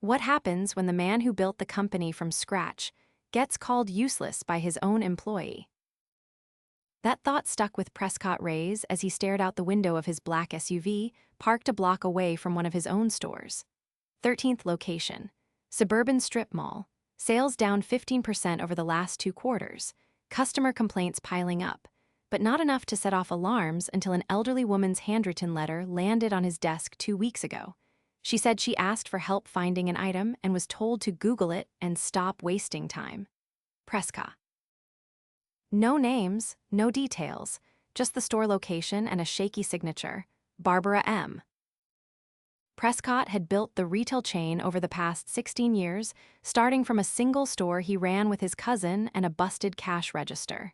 What happens when the man who built the company from scratch gets called useless by his own employee? That thought stuck with Prescott Reyes as he stared out the window of his black SUV, parked a block away from one of his own stores. 13th location. Suburban strip mall. Sales down 15% over the last 2 quarters. Customer complaints piling up, but not enough to set off alarms until an elderly woman's handwritten letter landed on his desk 2 weeks ago. She said she asked for help finding an item and was told to Google it and stop wasting time. Prescott. No names, no details, just the store location and a shaky signature. Barbara M. Prescott had built the retail chain over the past 16 years, starting from a single store he ran with his cousin and a busted cash register.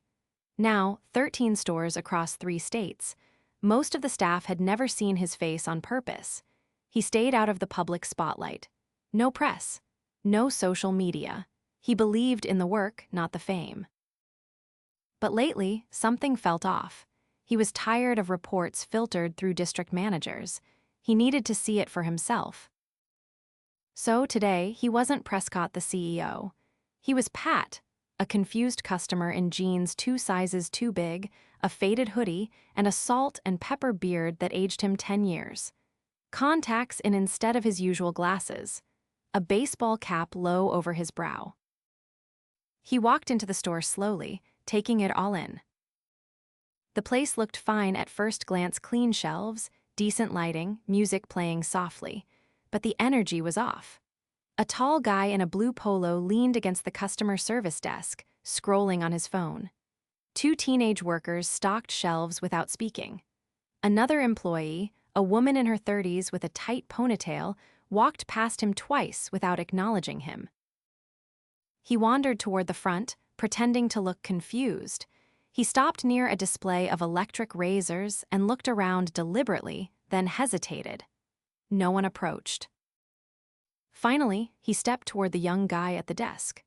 Now, 13 stores across 3 states. Most of the staff had never seen his face on purpose. He stayed out of the public spotlight. No press. No social media. He believed in the work, not the fame. But lately, something felt off. He was tired of reports filtered through district managers. He needed to see it for himself. So today, he wasn't Prescott the CEO. He was Pat, a confused customer in jeans 2 sizes too big, a faded hoodie, and a salt and pepper beard that aged him 10 years. Contacts in instead of his usual glasses. A baseball cap low over his brow. He walked into the store slowly, taking it all in. The place looked fine at first glance, clean shelves, decent lighting, music playing softly, but the energy was off. A tall guy in a blue polo leaned against the customer service desk, scrolling on his phone. 2 teenage workers stocked shelves without speaking. Another employee, a woman in her 30s with a tight ponytail, walked past him twice without acknowledging him. He wandered toward the front, pretending to look confused. He stopped near a display of electric razors and looked around deliberately, then hesitated. No one approached. Finally, he stepped toward the young guy at the desk.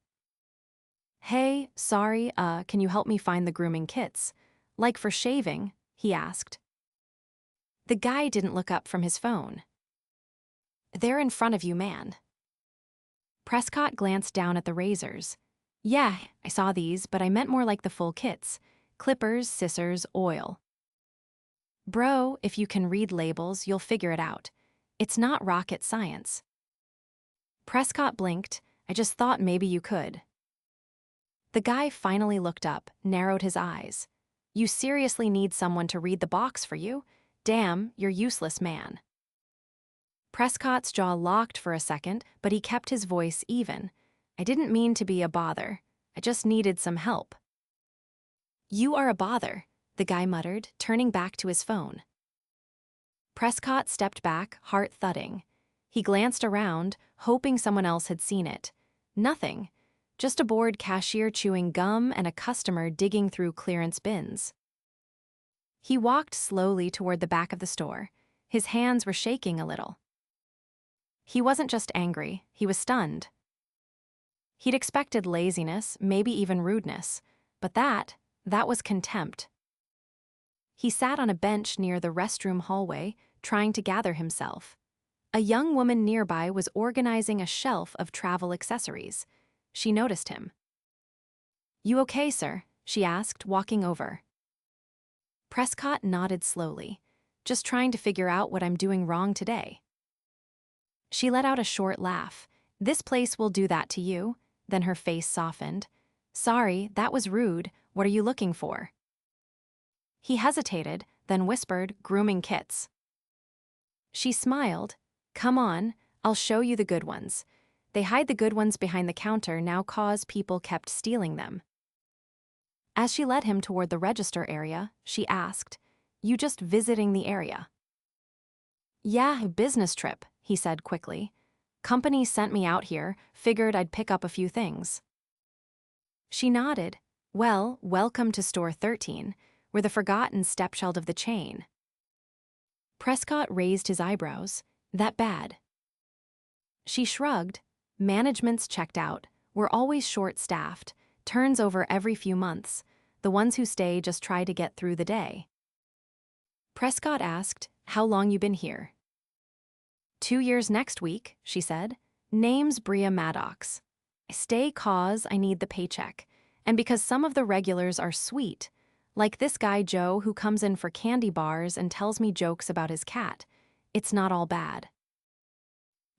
"Hey, sorry, can you help me find the grooming kits? Like for shaving?" he asked. The guy didn't look up from his phone. "They're in front of you, man." Prescott glanced down at the razors. "Yeah, I saw these, but I meant more like the full kits. Clippers, scissors, oil." "Bro, if you can read labels, you'll figure it out. It's not rocket science." Prescott blinked. "I just thought maybe you could." The guy finally looked up, narrowed his eyes. "You seriously need someone to read the box for you? Damn, you're useless, man." Prescott's jaw locked for a second, but he kept his voice even. "I didn't mean to be a bother. I just needed some help." "You are a bother," the guy muttered, turning back to his phone. Prescott stepped back, heart thudding. He glanced around, hoping someone else had seen it. Nothing. Just a bored cashier chewing gum and a customer digging through clearance bins. He walked slowly toward the back of the store. His hands were shaking a little. He wasn't just angry, he was stunned. He'd expected laziness, maybe even rudeness, but that was contempt. He sat on a bench near the restroom hallway, trying to gather himself. A young woman nearby was organizing a shelf of travel accessories. She noticed him. "You okay, sir?" she asked, walking over. Prescott nodded slowly. "Just trying to figure out what I'm doing wrong today." She let out a short laugh. "This place will do that to you." Then her face softened. "Sorry, that was rude. What are you looking for?" He hesitated, then whispered, "Grooming kits." She smiled. "Come on, I'll show you the good ones. They hide the good ones behind the counter now cause people kept stealing them." As she led him toward the register area, she asked, "You just visiting the area?" "Yeah, a business trip," he said quickly. "Company sent me out here, figured I'd pick up a few things." She nodded. "Well, welcome to store 13. We're the forgotten stepchild of the chain." Prescott raised his eyebrows. "That bad?" She shrugged. "Management's checked out. We're always short-staffed. Turns over every few months. The ones who stay just try to get through the day." Prescott asked, "How long you been here?" 2 years next week," she said. Name's Bria Maddox. Stay cause I need the paycheck. And because some of the regulars are sweet, like this guy Joe who comes in for candy bars and tells me jokes about his cat, it's not all bad.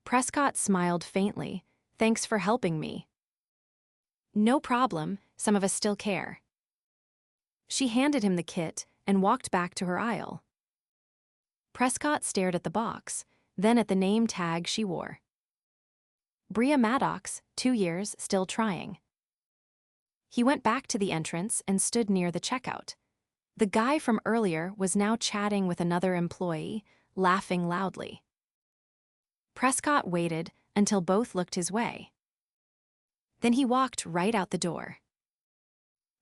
Prescott smiled faintly. Thanks for helping me. No problem, some of us still care. She handed him the kit and walked back to her aisle. Prescott stared at the box, then at the name tag she wore. Bria Maddox, 2 years, still trying. He went back to the entrance and stood near the checkout. The guy from earlier was now chatting with another employee, laughing loudly. Prescott waited until both looked his way. Then he walked right out the door.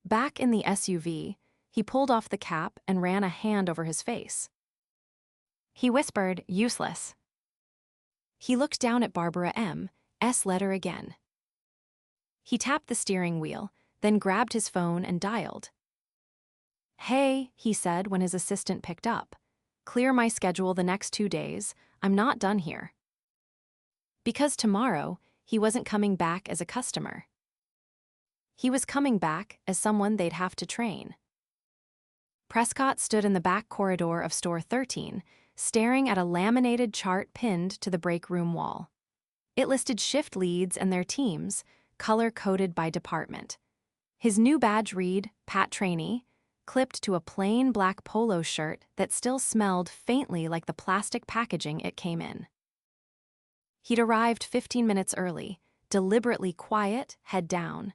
Back in the SUV, he pulled off the cap and ran a hand over his face. He whispered, "Useless." He looked down at Barbara M.'s letter again. He tapped the steering wheel, then grabbed his phone and dialed. "Hey," he said when his assistant picked up. "Clear my schedule the next 2 days. I'm not done here." Because tomorrow, he wasn't coming back as a customer. He was coming back as someone they'd have to train. Prescott stood in the back corridor of Store 13, staring at a laminated chart pinned to the break room wall. It listed shift leads and their teams, color-coded by department. His new badge read, Pat Trainee, clipped to a plain black polo shirt that still smelled faintly like the plastic packaging it came in. He'd arrived 15 minutes early, deliberately quiet, head down.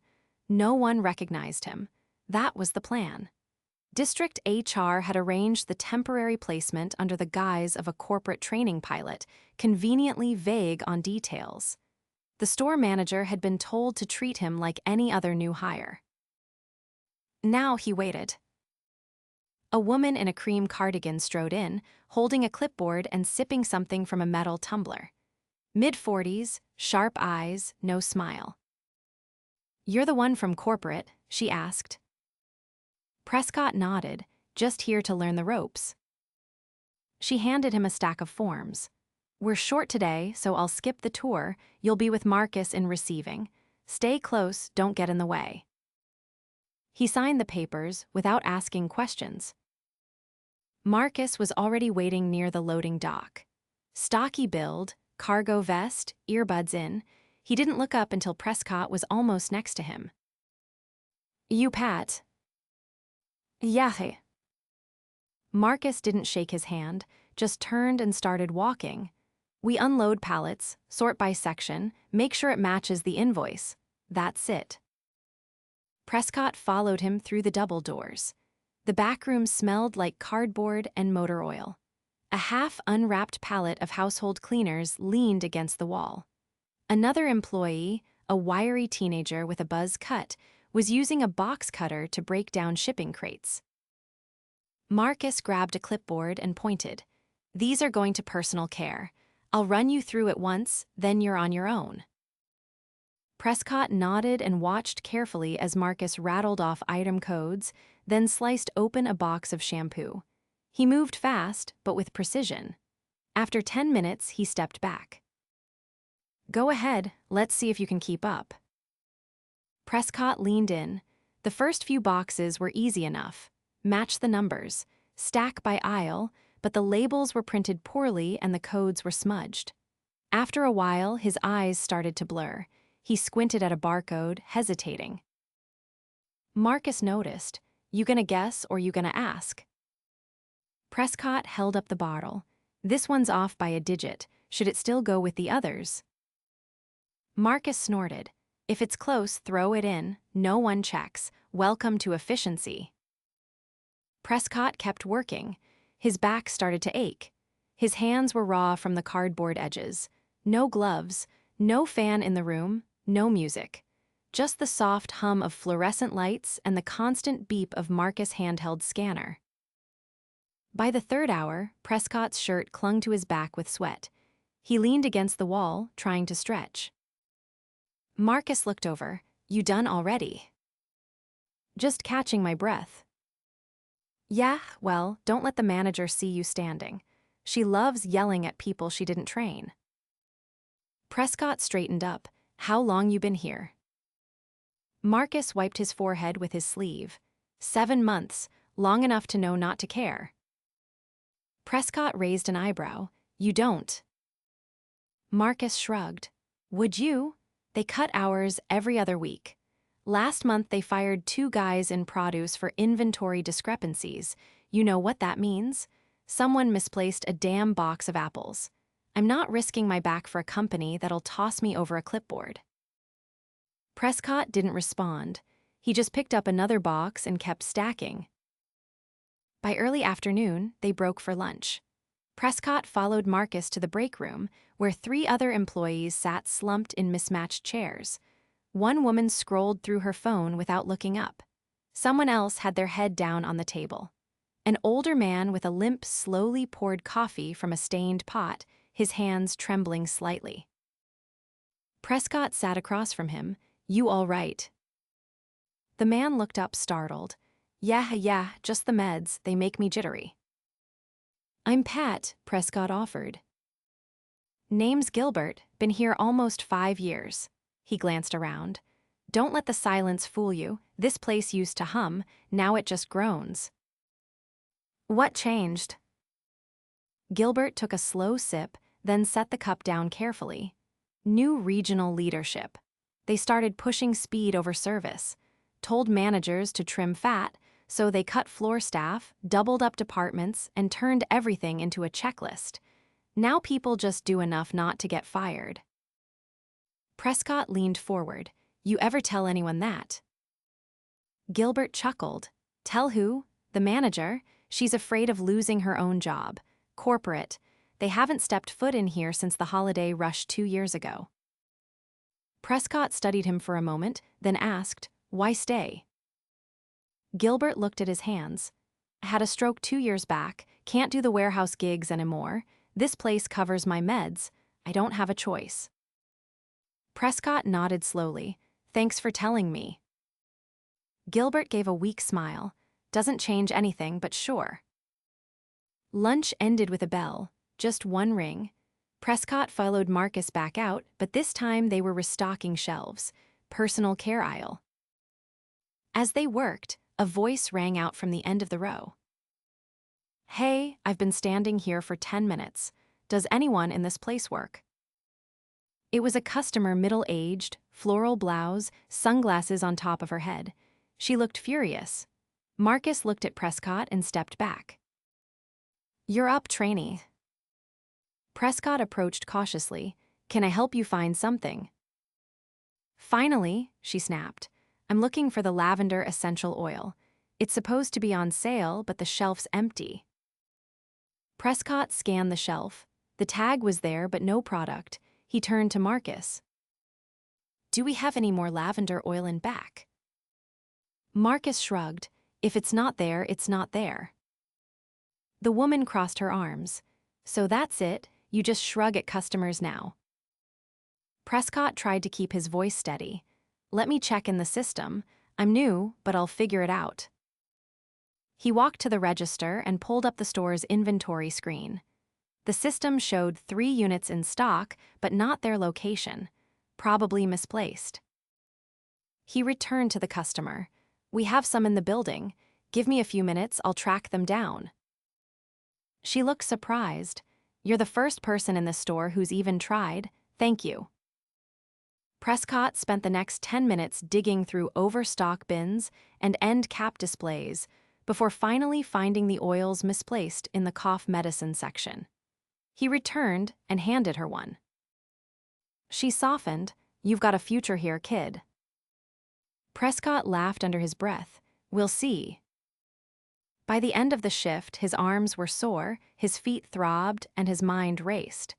No one recognized him. That was the plan. District HR had arranged the temporary placement under the guise of a corporate training pilot, conveniently vague on details. The store manager had been told to treat him like any other new hire. Now he waited. A woman in a cream cardigan strode in, holding a clipboard and sipping something from a metal tumbler. Mid-40s, sharp eyes, no smile. "You're the one from corporate?" she asked. Prescott nodded, "Just here to learn the ropes." She handed him a stack of forms. "We're short today, so I'll skip the tour. You'll be with Marcus in receiving. Stay close, don't get in the way." He signed the papers without asking questions. Marcus was already waiting near the loading dock. Stocky build, cargo vest, earbuds in. He didn't look up until Prescott was almost next to him. "You Pat?" "Yeah." Marcus didn't shake his hand, just turned and started walking. "We unload pallets, sort by section, make sure it matches the invoice. That's it." Prescott followed him through the double doors. The back room smelled like cardboard and motor oil. A half-unwrapped pallet of household cleaners leaned against the wall. Another employee, a wiry teenager with a buzz cut, was using a box cutter to break down shipping crates. Marcus grabbed a clipboard and pointed. "These are going to personal care. I'll run you through it once, then you're on your own." Prescott nodded and watched carefully as Marcus rattled off item codes, then sliced open a box of shampoo. He moved fast, but with precision. After 10 minutes, he stepped back. "Go ahead, let's see if you can keep up." Prescott leaned in. The first few boxes were easy enough. Match the numbers, stack by aisle, but the labels were printed poorly and the codes were smudged. After a while, his eyes started to blur. He squinted at a barcode, hesitating. Marcus noticed. "You gonna guess or you gonna ask?" Prescott held up the bottle. "This one's off by a digit. Should it still go with the others?" Marcus snorted. "If it's close, throw it in. No one checks. Welcome to efficiency." Prescott kept working. His back started to ache. His hands were raw from the cardboard edges. No gloves, no fan in the room, no music. Just the soft hum of fluorescent lights and the constant beep of Marcus' handheld scanner. By the third hour, Prescott's shirt clung to his back with sweat. He leaned against the wall, trying to stretch. Marcus looked over. "You done already?" "Just catching my breath." "Yeah, well, don't let the manager see you standing. She loves yelling at people she didn't train." Prescott straightened up. How long you been here? Marcus wiped his forehead with his sleeve. 7 months, long enough to know not to care. Prescott raised an eyebrow. You don't. Marcus shrugged. Would you? They cut hours every other week. Last month they fired 2 guys in produce for inventory discrepancies. You know what that means? Someone misplaced a damn box of apples. I'm not risking my back for a company that'll toss me over a clipboard. Prescott didn't respond. He just picked up another box and kept stacking. By early afternoon, they broke for lunch. Prescott followed Marcus to the break room, where 3 other employees sat slumped in mismatched chairs. One woman scrolled through her phone without looking up. Someone else had their head down on the table. An older man with a limp slowly poured coffee from a stained pot, his hands trembling slightly. Prescott sat across from him. You all right? The man looked up startled. Yeah, just the meds, they make me jittery. I'm Pat, Prescott offered. Name's Gilbert, been here almost 5 years. He glanced around. Don't let the silence fool you, this place used to hum, now it just groans. What changed? Gilbert took a slow sip, then set the cup down carefully. New regional leadership. They started pushing speed over service, told managers to trim fat, so they cut floor staff, doubled up departments, and turned everything into a checklist. Now people just do enough not to get fired. Prescott leaned forward. You ever tell anyone that? Gilbert chuckled. Tell who? The manager. She's afraid of losing her own job. Corporate. They haven't stepped foot in here since the holiday rush 2 years ago. Prescott studied him for a moment, then asked, why stay? Gilbert looked at his hands. Had a stroke 2 years back, can't do the warehouse gigs anymore. This place covers my meds. I don't have a choice. Prescott nodded slowly. Thanks for telling me. Gilbert gave a weak smile. Doesn't change anything, but sure. Lunch ended with a bell, just one ring. Prescott followed Marcus back out, but this time they were restocking shelves, personal care aisle. As they worked, a voice rang out from the end of the row. Hey, I've been standing here for 10 minutes. Does anyone in this place work? It was a customer middle-aged, floral blouse, sunglasses on top of her head. She looked furious. Marcus looked at Prescott and stepped back. You're up, trainee. Prescott approached cautiously. Can I help you find something? Finally, she snapped. I'm looking for the lavender essential oil. It's supposed to be on sale, but the shelf's empty. Prescott scanned the shelf. The tag was there, but no product. He turned to Marcus. Do we have any more lavender oil in back? Marcus shrugged. If it's not there, it's not there. The woman crossed her arms. So that's it, you just shrug at customers now. Prescott tried to keep his voice steady. Let me check in the system. I'm new, but I'll figure it out. He walked to the register and pulled up the store's inventory screen. The system showed 3 units in stock, but not their location, probably misplaced. He returned to the customer. We have some in the building. Give me a few minutes, I'll track them down. She looked surprised. You're the first person in this store who's even tried. Thank you. Prescott spent the next 10 minutes digging through overstock bins and end cap displays before finally finding the oils misplaced in the cough medicine section. He returned and handed her one. She softened. You've got a future here, kid. Prescott laughed under his breath. We'll see. By the end of the shift, his arms were sore, his feet throbbed, and his mind raced.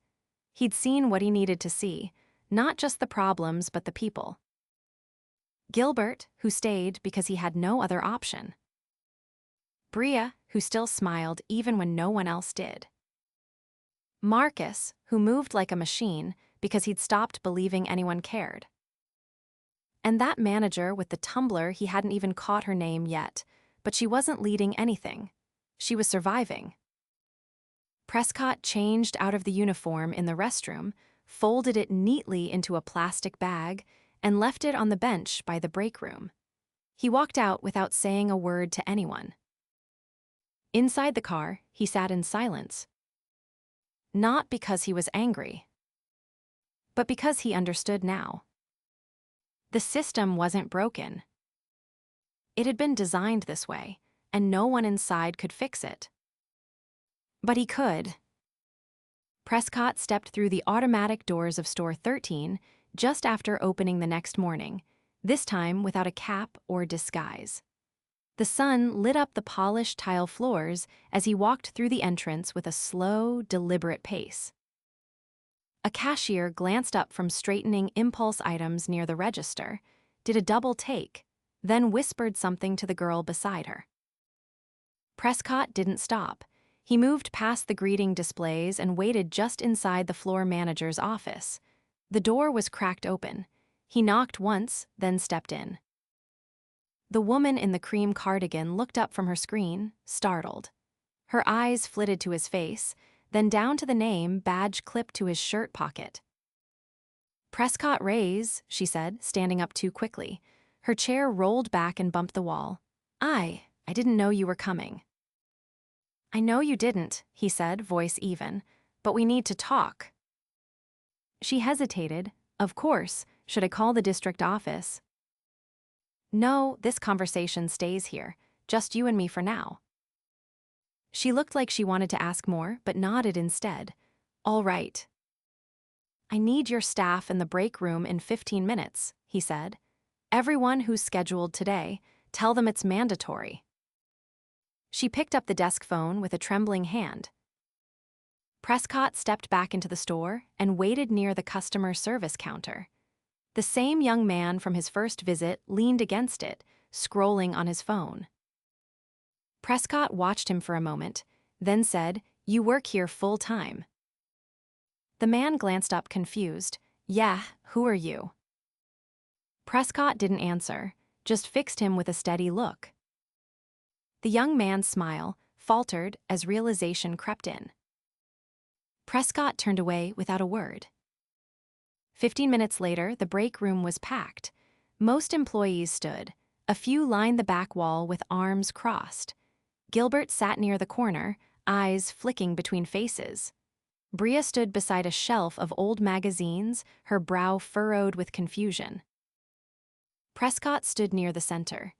He'd seen what he needed to see, not just the problems, but the people. Gilbert, who stayed because he had no other option. Bria, who still smiled even when no one else did. Marcus, who moved like a machine because he'd stopped believing anyone cared. And that manager with the tumbler, he hadn't even caught her name yet, but she wasn't leading anything. She was surviving. Prescott changed out of the uniform in the restroom, folded it neatly into a plastic bag, and left it on the bench by the break room. He walked out without saying a word to anyone. Inside the car, he sat in silence. Not because he was angry, but because he understood now. The system wasn't broken. It had been designed this way, and no one inside could fix it. But he could. Prescott stepped through the automatic doors of store 13 just after opening the next morning, this time without a cap or disguise. The sun lit up the polished tile floors as he walked through the entrance with a slow, deliberate pace. A cashier glanced up from straightening impulse items near the register, did a double take, then whispered something to the girl beside her. Prescott didn't stop. He moved past the greeting displays and waited just inside the floor manager's office. The door was cracked open. He knocked once, then stepped in. The woman in the cream cardigan looked up from her screen, startled. Her eyes flitted to his face, then down to the name badge clipped to his shirt pocket. "Prescott Reyes," she said, standing up too quickly. Her chair rolled back and bumped the wall. I didn't know you were coming." "I know you didn't," he said, voice even, "but we need to talk." She hesitated. "Of course, should I call the district office?" "No, this conversation stays here, just you and me for now." She looked like she wanted to ask more, but nodded instead. "All right." "I need your staff in the break room in 15 minutes, he said. "Everyone who's scheduled today, tell them it's mandatory." She picked up the desk phone with a trembling hand. Prescott stepped back into the store and waited near the customer service counter. The same young man from his first visit leaned against it, scrolling on his phone. Prescott watched him for a moment, then said, "You work here full-time." The man glanced up confused. "Yeah, who are you?" Prescott didn't answer, just fixed him with a steady look. The young man's smile faltered as realization crept in. Prescott turned away without a word. 15 minutes later, the break room was packed. Most employees stood. A few lined the back wall with arms crossed. Gilbert sat near the corner, eyes flicking between faces. Bria stood beside a shelf of old magazines, her brow furrowed with confusion. Prescott stood near the center.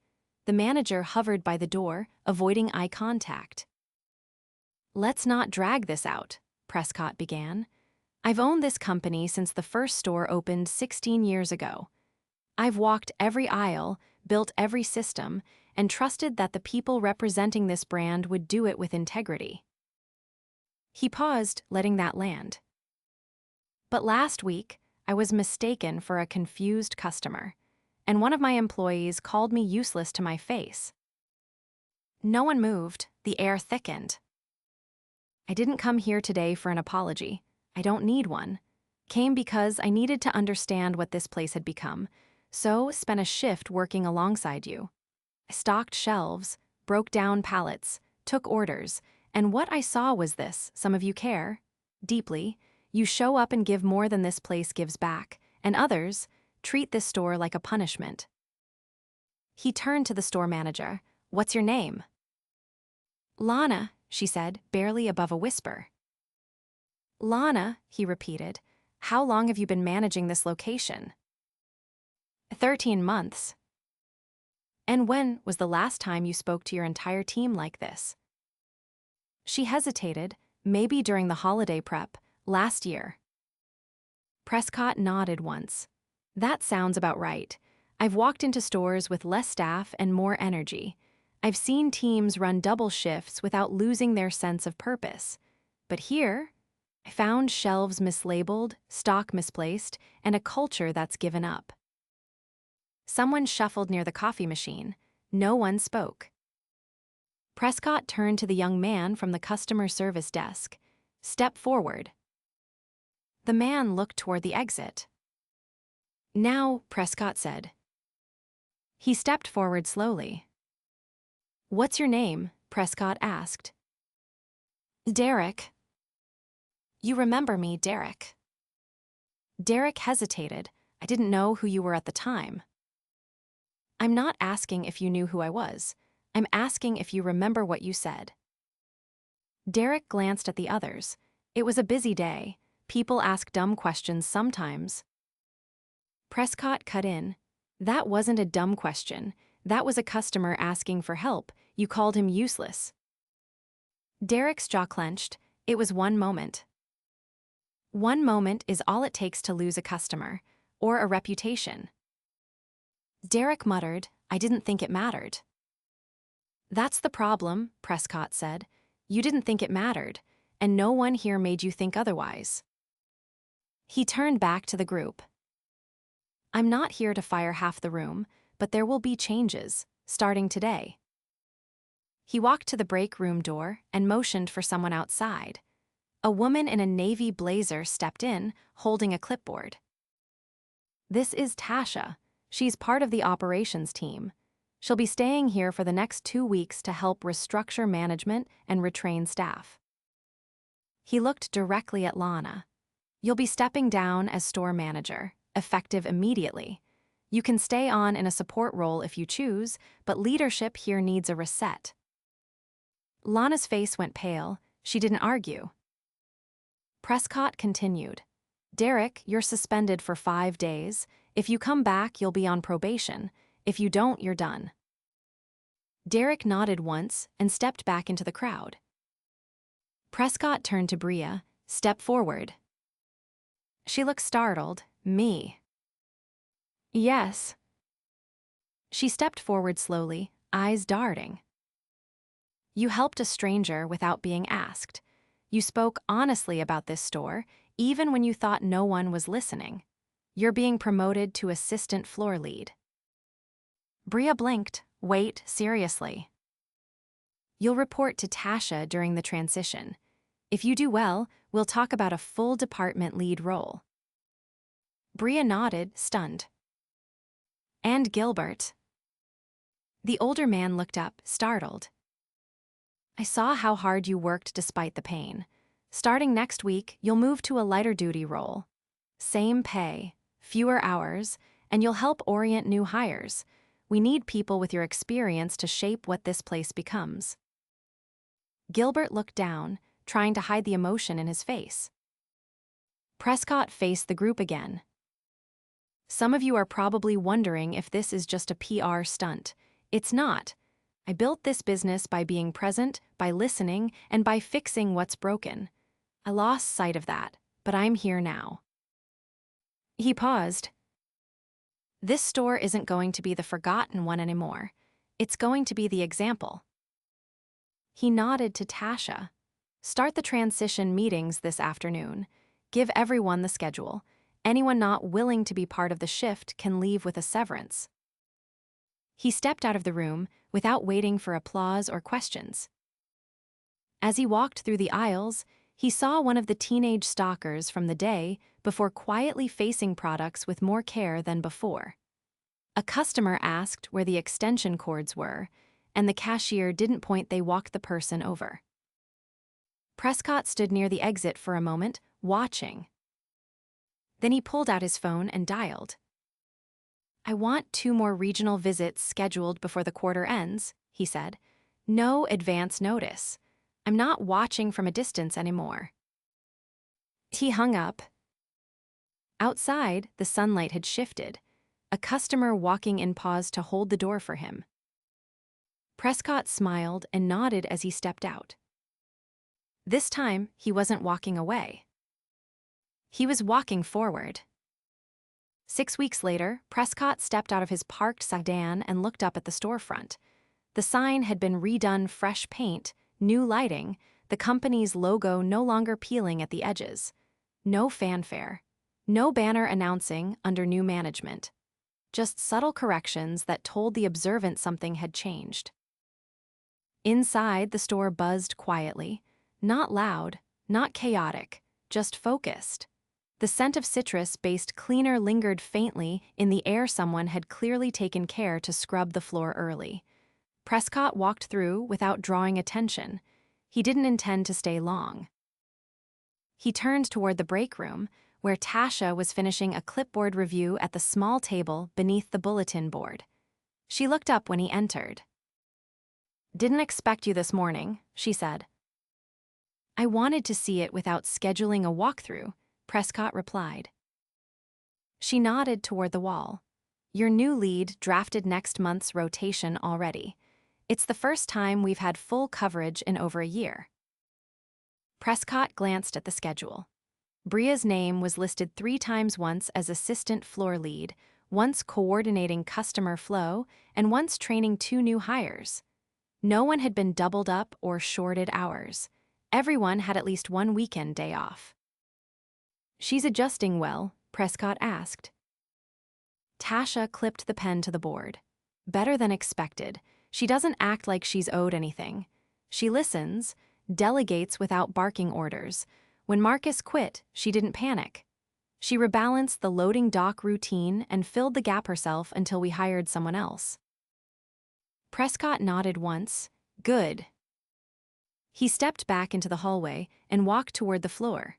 The manager hovered by the door, avoiding eye contact. "Let's not drag this out," Prescott began. "I've owned this company since the first store opened 16 years ago. I've walked every aisle, built every system, and trusted that the people representing this brand would do it with integrity." He paused, letting that land. "But last week, I was mistaken for a confused customer, and one of my employees called me useless to my face." No one moved. The air thickened. "I didn't come here today for an apology. I don't need one. Came because I needed to understand what this place had become, so spent a shift working alongside you. I stocked shelves, broke down pallets, took orders, and what I saw was this: some of you care deeply. You show up and give more than this place gives back, and others treat this store like a punishment." He turned to the store manager. "What's your name?" "Lana," she said, barely above a whisper. "Lana," he repeated. "How long have you been managing this location?" 13 months. "And when was the last time you spoke to your entire team like this?" She hesitated, maybe during the holiday prep, last year. Prescott nodded once. "That sounds about right. I've walked into stores with less staff and more energy. I've seen teams run double shifts without losing their sense of purpose. But here, I found shelves mislabeled, stock misplaced, and a culture that's given up." Someone shuffled near the coffee machine. No one spoke. Prescott turned to the young man from the customer service desk. "Step forward." The man looked toward the exit. "Now," Prescott said. He stepped forward slowly. "What's your name?" Prescott asked. "Derek." "You remember me, Derek." Derek hesitated. I didn't know who you were at the time. I'm not asking if you knew who I was. I'm asking if you remember what you said. Derek glanced at the others. It was a busy day. People ask dumb questions sometimes. Prescott cut in. That wasn't a dumb question. That was a customer asking for help. You called him useless. Derek's jaw clenched. It was one moment. One moment is all it takes to lose a customer, or a reputation. Derek muttered, I didn't think it mattered. That's the problem, Prescott said. You didn't think it mattered, and no one here made you think otherwise. He turned back to the group. I'm not here to fire half the room, but there will be changes, starting today. He walked to the break room door and motioned for someone outside. A woman in a navy blazer stepped in, holding a clipboard. This is Tasha. She's part of the operations team. She'll be staying here for the next 2 weeks to help restructure management and retrain staff. He looked directly at Lana. You'll be stepping down as store manager, effective immediately. You can stay on in a support role if you choose, but leadership here needs a reset. Lana's face went pale. She didn't argue. Prescott continued. Derek, you're suspended for 5 days. If you come back, you'll be on probation. If you don't, you're done. Derek nodded once and stepped back into the crowd. Prescott turned to Bria. Step forward. She looked startled. Me. Yes. She stepped forward slowly, eyes darting. You helped a stranger without being asked. You spoke honestly about this store, even when you thought no one was listening. You're being promoted to assistant floor lead. Bria blinked. Wait, seriously. You'll report to Tasha during the transition. If you do well, we'll talk about a full department lead role. Bria nodded, stunned. And Gilbert. The older man looked up, startled. I saw how hard you worked despite the pain. Starting next week, you'll move to a lighter duty role. Same pay, fewer hours, and you'll help orient new hires. We need people with your experience to shape what this place becomes. Gilbert looked down, trying to hide the emotion in his face. Prescott faced the group again. Some of you are probably wondering if this is just a PR stunt. It's not. I built this business by being present, by listening, and by fixing what's broken. I lost sight of that, but I'm here now. He paused. This store isn't going to be the forgotten one anymore. It's going to be the example. He nodded to Tasha. Start the transition meetings this afternoon. Give everyone the schedule. Anyone not willing to be part of the shift can leave with a severance. He stepped out of the room without waiting for applause or questions. As he walked through the aisles, he saw one of the teenage stalkers from the day before quietly facing products with more care than before. A customer asked where the extension cords were, and the cashier didn't point. They walked the person over. Prescott stood near the exit for a moment, watching. Then he pulled out his phone and dialed. I want 2 more regional visits scheduled before the quarter ends, he said. No advance notice. I'm not watching from a distance anymore. He hung up. Outside, the sunlight had shifted. A customer walking in paused to hold the door for him. Prescott smiled and nodded as he stepped out. This time, he wasn't walking away. He was walking forward. 6 weeks later, Prescott stepped out of his parked sedan and looked up at the storefront. The sign had been redone, fresh paint, new lighting, the company's logo no longer peeling at the edges. No fanfare. No banner announcing under new management. Just subtle corrections that told the observant something had changed. Inside, the store buzzed quietly. Not loud, not chaotic, just focused. The scent of citrus-based cleaner lingered faintly in the air. Someone had clearly taken care to scrub the floor early. Prescott walked through without drawing attention. He didn't intend to stay long. He turned toward the break room, where Tasha was finishing a clipboard review at the small table beneath the bulletin board. She looked up when he entered. "Didn't expect you this morning," she said. "I wanted to see it without scheduling a walkthrough," Prescott replied. She nodded toward the wall. "Your new lead drafted next month's rotation already. It's the first time we've had full coverage in over a year." Prescott glanced at the schedule. Bria's name was listed 3 times, once as assistant floor lead, once coordinating customer flow, and once training 2 new hires. No one had been doubled up or shorted hours. Everyone had at least 1 weekend day off. "She's adjusting well?" Prescott asked. Tasha clipped the pen to the board. "Better than expected. She doesn't act like she's owed anything. She listens, delegates without barking orders. When Marcus quit, she didn't panic. She rebalanced the loading dock routine and filled the gap herself until we hired someone else." Prescott nodded once. "Good." He stepped back into the hallway and walked toward the floor.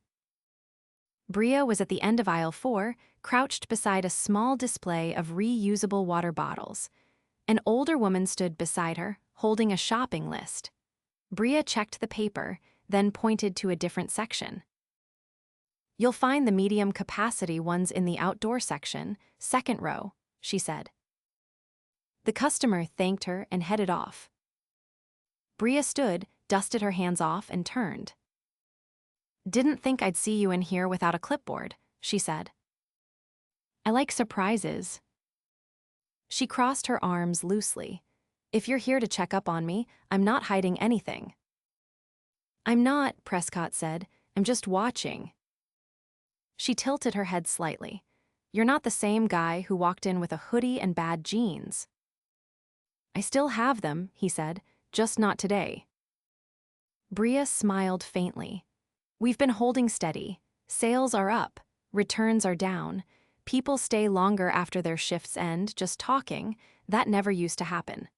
Bria was at the end of aisle 4, crouched beside a small display of reusable water bottles. An older woman stood beside her, holding a shopping list. Bria checked the paper, then pointed to a different section. "You'll find the medium-capacity ones in the outdoor section, 2nd row," she said. The customer thanked her and headed off. Bria stood, dusted her hands off, and turned. "Didn't think I'd see you in here without a clipboard," she said. "I like surprises." She crossed her arms loosely. "If you're here to check up on me, I'm not hiding anything." "I'm not," Prescott said. "I'm just watching." She tilted her head slightly. "You're not the same guy who walked in with a hoodie and bad jeans." "I still have them," he said, "just not today." Bria smiled faintly. "We've been holding steady. Sales are up. Returns are down. People stay longer after their shifts end, just talking. That never used to happen."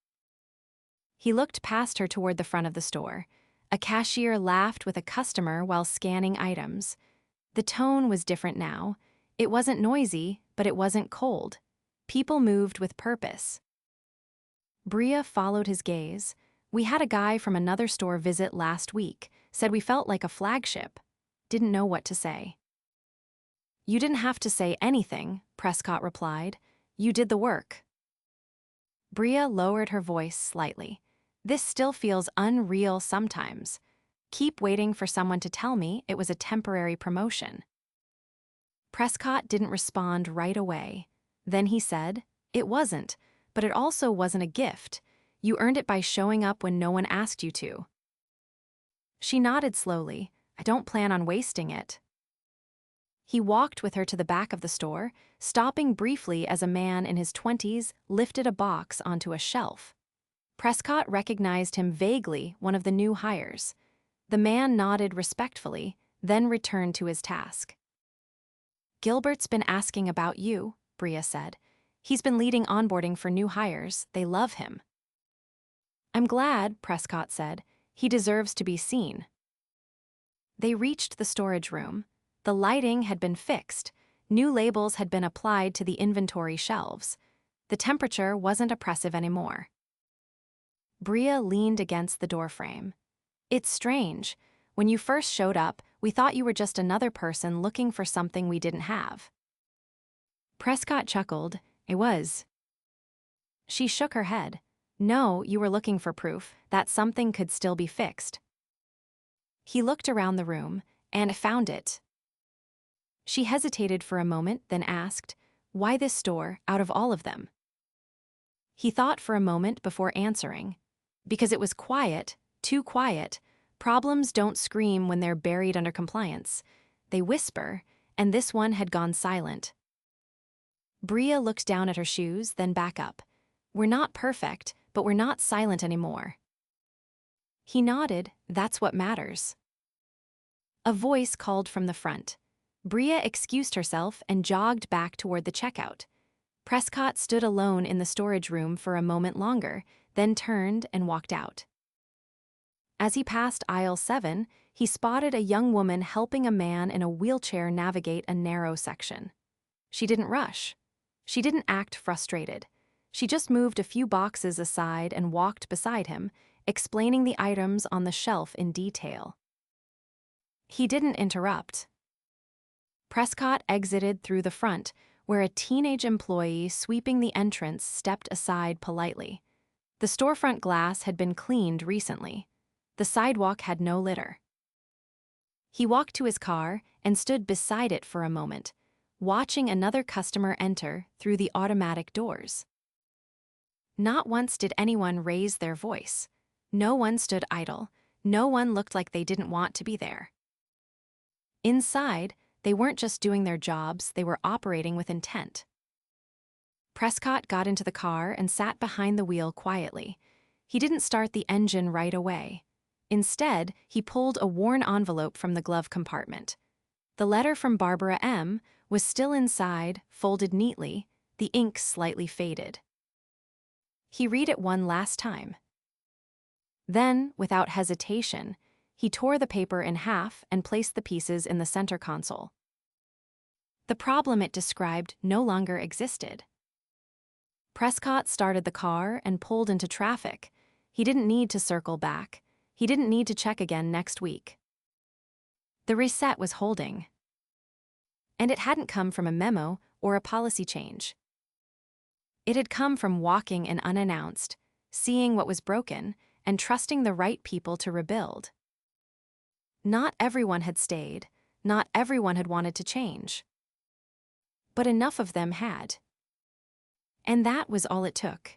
He looked past her toward the front of the store. A cashier laughed with a customer while scanning items. The tone was different now. It wasn't noisy, but it wasn't cold. People moved with purpose. Bria followed his gaze. "We had a guy from another store visit last week, said we felt like a flagship. Didn't know what to say." "You didn't have to say anything," Prescott replied. "You did the work." Bria lowered her voice slightly. "This still feels unreal sometimes. Keep waiting for someone to tell me it was a temporary promotion." Prescott didn't respond right away. Then he said, "It wasn't, but it also wasn't a gift. You earned it by showing up when no one asked you to." She nodded slowly. "I don't plan on wasting it." He walked with her to the back of the store, stopping briefly as a man in his 20s lifted a box onto a shelf. Prescott recognized him vaguely, one of the new hires. The man nodded respectfully, then returned to his task. "Gilbert's been asking about you," Bria said. "He's been leading onboarding for new hires. They love him." "I'm glad," Prescott said. "He deserves to be seen." They reached the storage room. The lighting had been fixed. New labels had been applied to the inventory shelves. The temperature wasn't oppressive anymore. Bria leaned against the doorframe. "It's strange. When you first showed up, we thought you were just another person looking for something we didn't have." Prescott chuckled. "It was." She shook her head. "No, you were looking for proof that something could still be fixed." He looked around the room and found it. She hesitated for a moment, then asked, "Why this store out of all of them?" He thought for a moment before answering. "Because it was quiet, too quiet. Problems don't scream when they're buried under compliance. They whisper, and this one had gone silent." Bria looked down at her shoes, then back up. "We're not perfect, but we're not silent anymore." He nodded. "That's what matters." A voice called from the front. Bria excused herself and jogged back toward the checkout. Prescott stood alone in the storage room for a moment longer, then turned and walked out. As he passed aisle 7, he spotted a young woman helping a man in a wheelchair navigate a narrow section. She didn't rush. She didn't act frustrated. She just moved a few boxes aside and walked beside him, explaining the items on the shelf in detail. He didn't interrupt. Prescott exited through the front, where a teenage employee sweeping the entrance stepped aside politely. The storefront glass had been cleaned recently. The sidewalk had no litter. He walked to his car and stood beside it for a moment, watching another customer enter through the automatic doors. Not once did anyone raise their voice. No one stood idle. No one looked like they didn't want to be there. Inside, they weren't just doing their jobs, they were operating with intent. Prescott got into the car and sat behind the wheel quietly. He didn't start the engine right away. Instead, he pulled a worn envelope from the glove compartment. The letter from Barbara M. was still inside, folded neatly, the ink slightly faded. He read it one last time. Then, without hesitation, he tore the paper in half and placed the pieces in the center console. The problem it described no longer existed. Prescott started the car and pulled into traffic. He didn't need to circle back. He didn't need to check again next week. The reset was holding. And it hadn't come from a memo or a policy change. It had come from walking in unannounced, seeing what was broken, and trusting the right people to rebuild. Not everyone had stayed. Not everyone had wanted to change. But enough of them had. And that was all it took.